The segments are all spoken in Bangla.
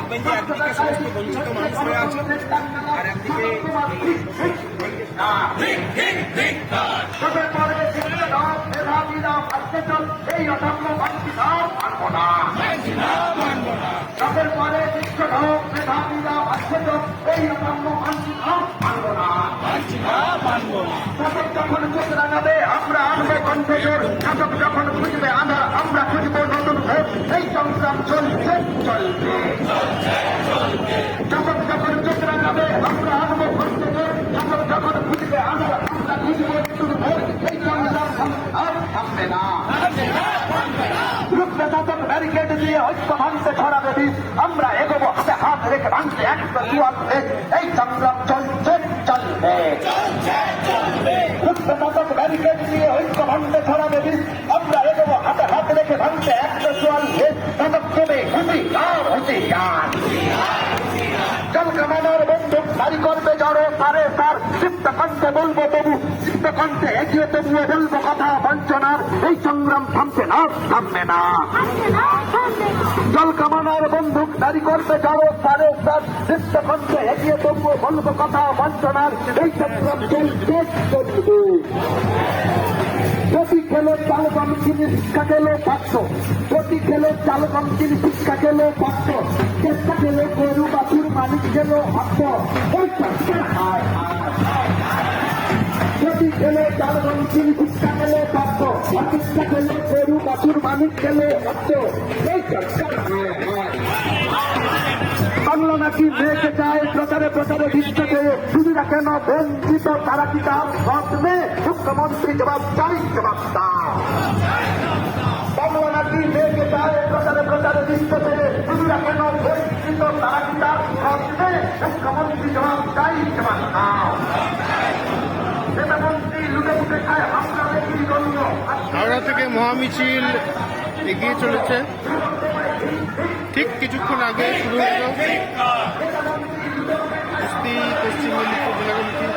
দেখবেন যে একদিকে সমস্ত বঞ্চিত মানুষ হয়ে আছে আর একদিকে এই অসাম্য বাঞ্ছিত মানব না। তাদের পরে শিক্ষক মেধাবীরা বাঞ্ছিত এই অসাম্য বাঞ্ছিত মানব না। শাসক যখন চোখ রাঙাবে আমরা আনবো কণ্ঠজোর, শাসক যখন খুঁজবে আধার আমরা খুঁজবো নতুন ভোট। এই সংগ্রাম চলছে চলবে। শাসক যখন চোখ রাঙাবে আমরা আনবো কণ্ঠজোর, শাসক যখন খুঁজবে আধার আমরা খুঁজবো নতুন ভোট। এই সংগ্রাম আর থামবে না। ব্যারিকেড দিয়ে ঐক্য ভাঙতে ছড়াবে বিষ, আমরা এগোবো হাতে হাত রেখে ভাঙতে একটা দুয়ার। এই সংগ্রাম চলছে চলবে। ব্যারিকেড দিয়ে ঐক্য ভাঙতে ছড়াবে বিষ, আমরা এগোবো হাতে হাত রেখে ভাঙতে একটা দুয়ার। ততক্ষণে হুঁশিয়ার হুঁশিয়ার। জল কামানোর বন্দুক জারি করবে জড়ো সারে সার। সিপ্ত কণ্ঠে বলবো তবু, সিপ্ত কণ্ঠে এগিয়ে তবুও বলবো কথা বঞ্চনার। এই সংগ্রাম থামছে না, থামবে না। জল কামানোর বন্দুক জারি করবে জড়ো সারে সার। সিপ্ত কণ্ঠে এগিয়ে তবুও বলবো কথা বঞ্চনার। এই সংগ্রাম চলছে চলবে। প্রতি খেলো চালকম তিনি শিক্ষা খেলো পাঠ্য, প্রতি খেলো চালকম তিনি শিক্ষা খেলো পাঠ্য। চেষ্টা খেলো গরু বাছুর মালিক খেলো হত্য। প্রতি খেলো চালকম তিনি শিক্ষা খেলো পাঠ্য, অশিক্ষা খেলো গরু বাছুর মালিক খেলো হত্য। এই সরকার বাংলা নাকি মেয়েকে চায় প্রচারে প্রচারে বিশ্বকে সুবিধা কেন বঞ্চিত তারা কি তার স্বপ্নে? মুখ্যমন্ত্রী জবাব চাই, জবাব দাও। বাংলা নাকি মেয়েকে চায় প্রচারে প্রচারে বিশ্বকে সুবিধা কেন বঞ্চিত তারা কি তার স্বপ্নে? মুখ্যমন্ত্রী জবাব চাই, জবাব দাও। নেতামন্ত্রী লুটে ফুটে খায় হামলা দেখি গণ্য। হাওড়া থেকে মহামিছিল এগিয়ে চলেছে। ঠিক কিছুক্ষণ আগে শুরু হলো কুস্তি পশ্চিম মেদিনীপুর জেলা কমিটি।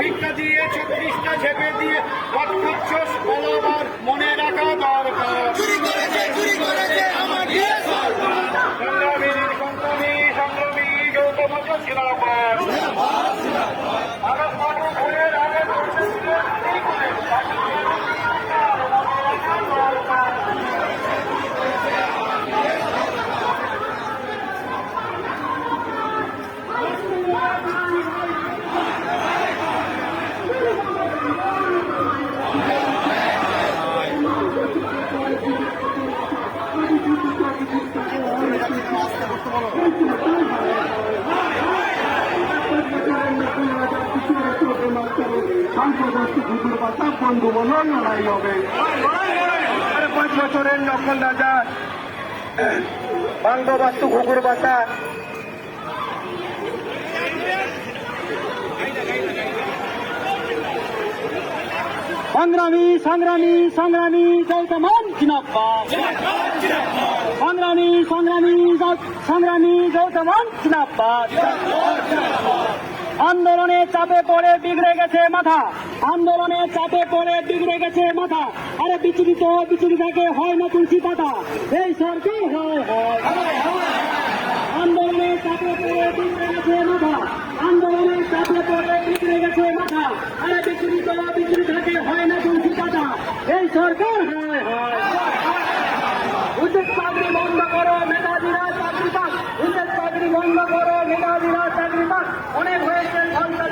ভিক্ষা দিয়ে 36টা ঝেপে দিয়ে মদ খাচ্ছস বলবার মনে রাখা দরকার সংগ্রামী গৌতম ছিলাম আরে 5 বছরের নকল রাজা বঙ্গবস্তু ঘুঘুর বাতা সংগ্রামী সংগ্রামী সংগ্রামী গৌতমান জিন্দাবাদ সংগ্রামী সংগ্রামী সংগ্রামী গৌতমান জিন্দাবাদ আন্দোলনে চাপে পড়ে বিগড়ে গেছে মাথা আন্দোলনে চাপে পড়ে বিগড়ে গেছে মাথা আরে বিচলিতাকে হয় না তুলসী পাতা এই সরকার হয় আন্দোলনে চাপে পড়ে বিগড়ে গেছে মাথা আন্দোলনে চাপে পড়ে বিগড়ে গেছে মাথা আরে বিচলিতাকে হয় না তুলসী পাতা এই সরকার হয় উচিত চাকরি বন্ধ করো মেধাবীরা চাকরি পাক উচিত চাকরি বন্ধ করো মেধাবীরা